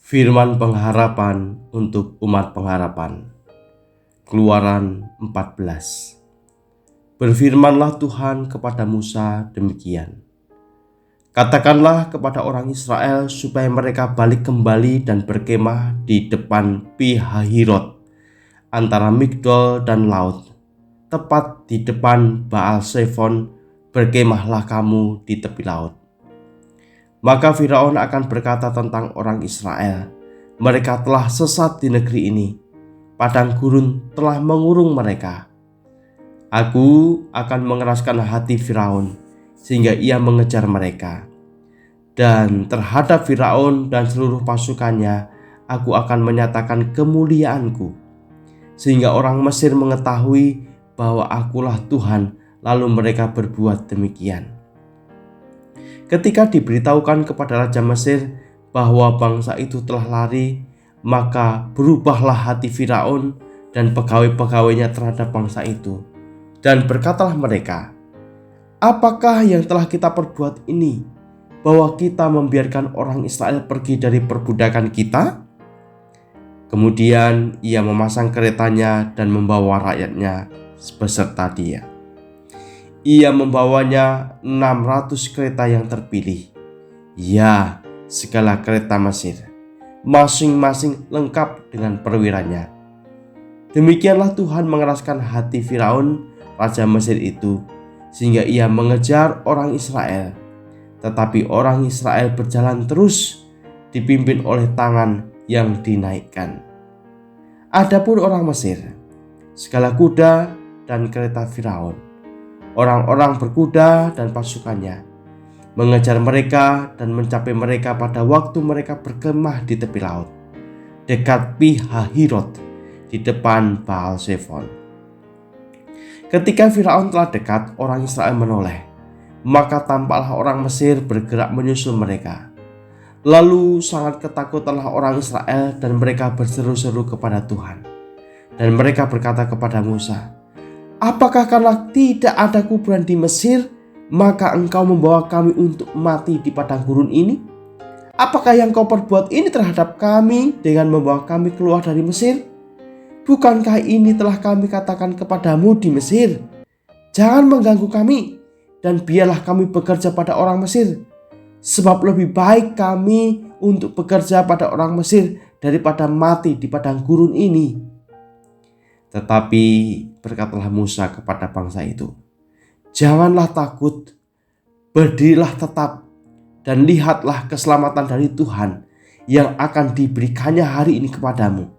Firman pengharapan untuk umat pengharapan. Keluaran 14. Berfirmanlah Tuhan kepada Musa demikian. Katakanlah kepada orang Israel supaya mereka balik kembali dan berkemah di depan Pi-hahirot, antara Migdol dan laut, tepat di depan Baal-Zephon. Berkemahlah kamu di tepi laut. Maka Firaun akan berkata tentang orang Israel, mereka telah sesat di negeri ini. Padang gurun telah mengurung mereka. Aku akan mengeraskan hati Firaun sehingga ia mengejar mereka. Dan terhadap Firaun dan seluruh pasukannya, aku akan menyatakan kemuliaanku, sehingga orang Mesir mengetahui bahwa akulah Tuhan, lalu mereka berbuat demikian. Ketika diberitahukan kepada Raja Mesir bahwa bangsa itu telah lari, maka berubahlah hati Firaun dan pegawai-pegawainya terhadap bangsa itu. Dan berkatalah mereka, apakah yang telah kita perbuat ini, bahwa kita membiarkan orang Israel pergi dari perbudakan kita? Kemudian ia memasang keretanya dan membawa rakyatnya beserta dia. Ia membawanya 600 kereta yang terpilih, ya, segala kereta Mesir, masing-masing lengkap dengan perwiranya. Demikianlah Tuhan mengeraskan hati Firaun, raja Mesir itu, sehingga ia mengejar orang Israel. Tetapi orang Israel berjalan terus, dipimpin oleh tangan yang dinaikkan. Adapun orang Mesir, segala kuda dan kereta Firaun, orang-orang berkuda dan pasukannya, mengejar mereka dan mencapai mereka pada waktu mereka berkemah di tepi laut, dekat Pi-hahirot, di depan Baal-Zephon. Ketika Firaun telah dekat, orang Israel menoleh, maka tampaklah orang Mesir bergerak menyusul mereka. Lalu sangat ketakutanlah orang Israel dan mereka berseru-seru kepada Tuhan. Dan mereka berkata kepada Musa, apakah karena tidak ada kuburan di Mesir, maka engkau membawa kami untuk mati di padang gurun ini? Apakah yang kau perbuat ini terhadap kami dengan membawa kami keluar dari Mesir? Bukankah ini telah kami katakan kepadamu di Mesir? Jangan mengganggu kami, dan biarlah kami bekerja pada orang Mesir. Sebab lebih baik kami untuk bekerja pada orang Mesir daripada mati di padang gurun ini. Tetapi berkatalah Musa kepada bangsa itu, janganlah takut, berdirilah tetap, dan lihatlah keselamatan dari Tuhan yang akan diberikannya hari ini kepadamu.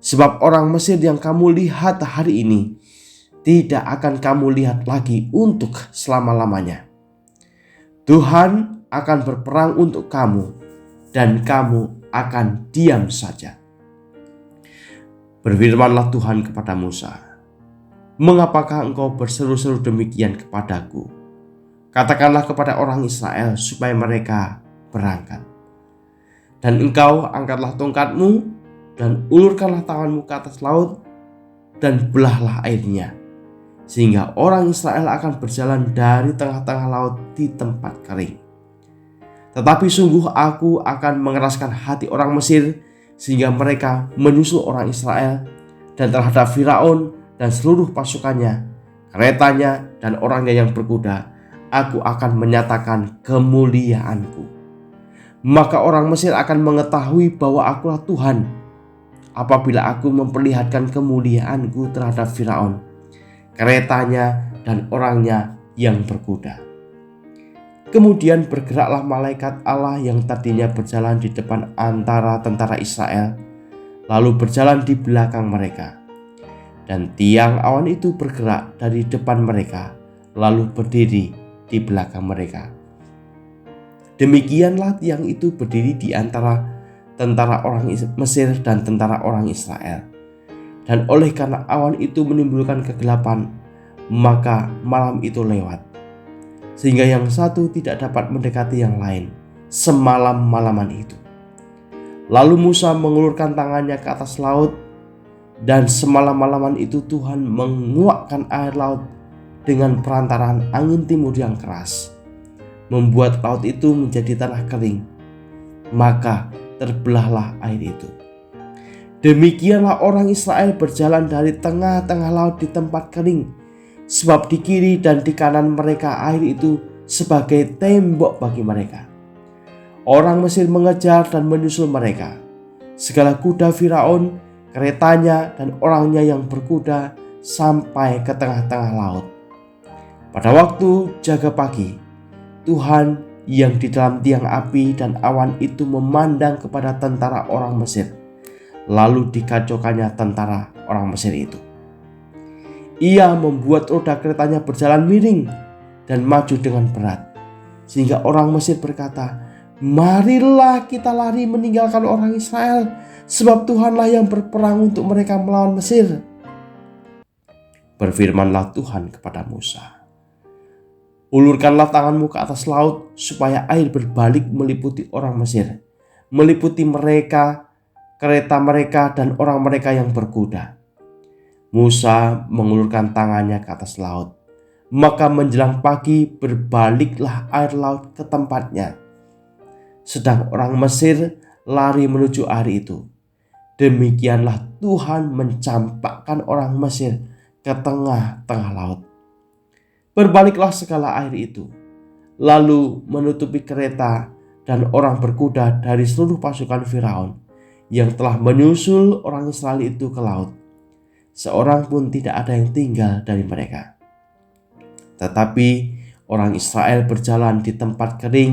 Sebab orang Mesir yang kamu lihat hari ini, tidak akan kamu lihat lagi untuk selama-lamanya. Tuhan akan berperang untuk kamu, dan kamu akan diam saja. Berfirmanlah Tuhan kepada Musa, mengapakah engkau berseru-seru demikian kepadaku? Katakanlah kepada orang Israel supaya mereka berangkat. Dan engkau angkatlah tongkatmu dan ulurkanlah tanganmu ke atas laut dan belahlah airnya, sehingga orang Israel akan berjalan dari tengah-tengah laut di tempat kering. Tetapi sungguh aku akan mengeraskan hati orang Mesir sehingga mereka menyusul orang Israel, dan terhadap Firaun dan seluruh pasukannya, keretanya dan orangnya yang berkuda, aku akan menyatakan kemuliaanku. Maka orang Mesir akan mengetahui bahwa akulah Tuhan apabila aku memperlihatkan kemuliaanku terhadap Firaun, keretanya dan orangnya yang berkuda. Kemudian bergeraklah malaikat Allah yang tadinya berjalan di depan antara tentara Israel, lalu berjalan di belakang mereka. Dan tiang awan itu bergerak dari depan mereka, lalu berdiri di belakang mereka. Demikianlah tiang itu berdiri di antara tentara orang Mesir dan tentara orang Israel. Dan oleh karena awan itu menimbulkan kegelapan, maka malam itu lewat, sehingga yang satu tidak dapat mendekati yang lain semalam-malaman itu. Lalu Musa mengulurkan tangannya ke atas laut, dan semalam-malaman itu Tuhan menguakkan air laut dengan perantaraan angin timur yang keras, membuat laut itu menjadi tanah kering. Maka terbelahlah air itu. Demikianlah orang Israel berjalan dari tengah-tengah laut di tempat kering, sebab di kiri dan di kanan mereka air itu sebagai tembok bagi mereka. Orang Mesir mengejar dan menyusul mereka. Segala kuda Firaun, keretanya dan orangnya yang berkuda sampai ke tengah-tengah laut. Pada waktu jaga pagi, Tuhan yang di dalam tiang api dan awan itu memandang kepada tentara orang Mesir. Lalu dikacaukannya tentara orang Mesir itu. Ia membuat roda keretanya berjalan miring dan maju dengan berat. Sehingga orang Mesir berkata, "Marilah kita lari meninggalkan orang Israel, sebab Tuhanlah yang berperang untuk mereka melawan Mesir." Berfirmanlah Tuhan kepada Musa, "Ulurkanlah tanganmu ke atas laut, supaya air berbalik meliputi orang Mesir, meliputi mereka, kereta mereka, dan orang mereka yang berkuda." Musa mengulurkan tangannya ke atas laut. Maka menjelang pagi berbaliklah air laut ke tempatnya. Sedang orang Mesir lari menuju air itu. Demikianlah Tuhan mencampakkan orang Mesir ke tengah-tengah laut. Berbaliklah segala air itu, lalu menutupi kereta dan orang berkuda dari seluruh pasukan Firaun yang telah menyusul orang Israel itu ke laut. Seorang pun tidak ada yang tinggal dari mereka. Tetapi orang Israel berjalan di tempat kering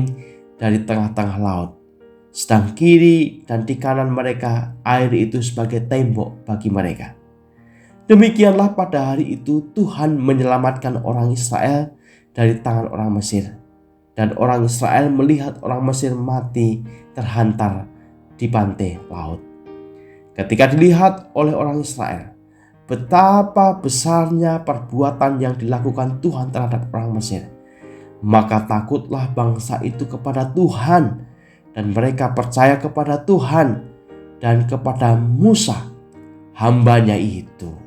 dari tengah-tengah laut. Sedang kiri dan di kanan mereka air itu sebagai tembok bagi mereka. Demikianlah pada hari itu Tuhan menyelamatkan orang Israel dari tangan orang Mesir. Dan orang Israel melihat orang Mesir mati terhantar di pantai laut. Ketika dilihat oleh orang Israel betapa besarnya perbuatan yang dilakukan Tuhan terhadap orang Mesir, maka takutlah bangsa itu kepada Tuhan, dan mereka percaya kepada Tuhan dan kepada Musa, hambanya itu.